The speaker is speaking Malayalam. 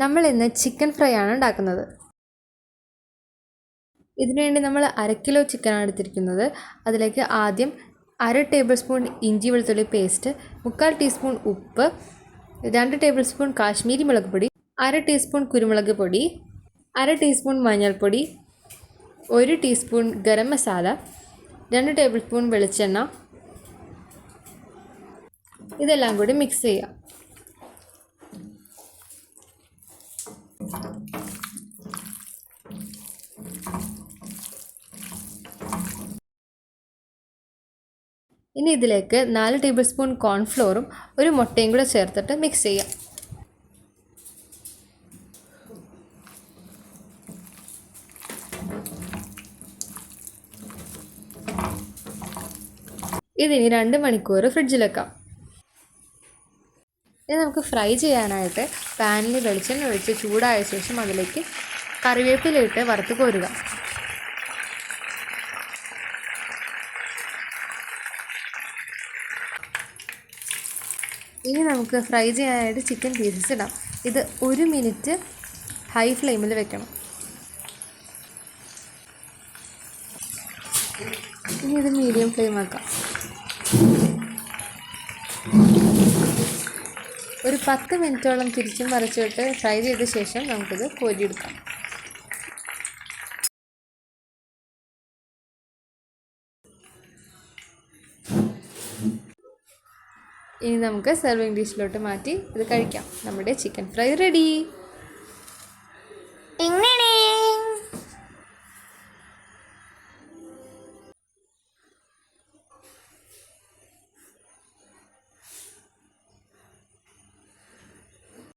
നമ്മൾ ഇന്ന് ചിക്കൻ ഫ്രൈ ആണ് ഉണ്ടാക്കുന്നത്. ഇതിനുവേണ്ടി നമ്മൾ 1/2 കിലോ ചിക്കനാണ് എടുത്തിരിക്കുന്നത്. അതിലേക്ക് ആദ്യം 1/2 ടേബിൾ സ്പൂൺ ഇഞ്ചി വെളുത്തുള്ളി പേസ്റ്റ്, 1/4 ടീസ്പൂൺ ഉപ്പ്, 2 ടേബിൾ സ്പൂൺ കാശ്മീരി മുളക് പൊടി, 1/2 ടീസ്പൂൺ കുരുമുളക് പൊടി, 1/2 ടീസ്പൂൺ മഞ്ഞൾപ്പൊടി, 1 teaspoon garam masala, 2 table spoon വെളിച്ചെണ്ണ. ഇതെല്ലാം കൂടി മിക്സ് ചെയ്യാം. ഇനി ഇതിലേക്ക് 4 ടേബിൾ സ്പൂൺ കോൺഫ്ലോറും 1 മുട്ടയും കൂടെ ചേർത്തിട്ട് മിക്സ് ചെയ്യാം. ഇതിനി 2 മണിക്കൂർ ഫ്രിഡ്ജിൽ വെക്കാം. ഇനി നമുക്ക് ഫ്രൈ ചെയ്യാനായിട്ട് പാനിൽ വെളിച്ചെണ്ണ ഒഴിച്ച് ചൂടായ ശേഷം അതിലേക്ക് കറിവേപ്പില ഇട്ട് വറുത്ത് കോരുക. ഇനി നമുക്ക് ഫ്രൈ ചെയ്യാനായിട്ട് ചിക്കൻ പീസസ് ഇടാം. ഇത് 1 മിനിറ്റ് ഹൈ ഫ്ലെയിമിൽ വെക്കണം. ഇനി ഇത് മീഡിയം ഫ്ലെയിം ആക്കാം. ഒരു 10 മിനിറ്റോളം തിരിച്ചും മറിച്ചിട്ട് ഫ്രൈ ചെയ്ത ശേഷം നമുക്കിത് കോരിയെടുക്കാം. ഇനി നമുക്ക് സെർവിങ് ഡിഷിലോട്ട് മാറ്റി ഇത് കഴിക്കാം. നമ്മുടെ ചിക്കൻ ഫ്രൈ റെഡി.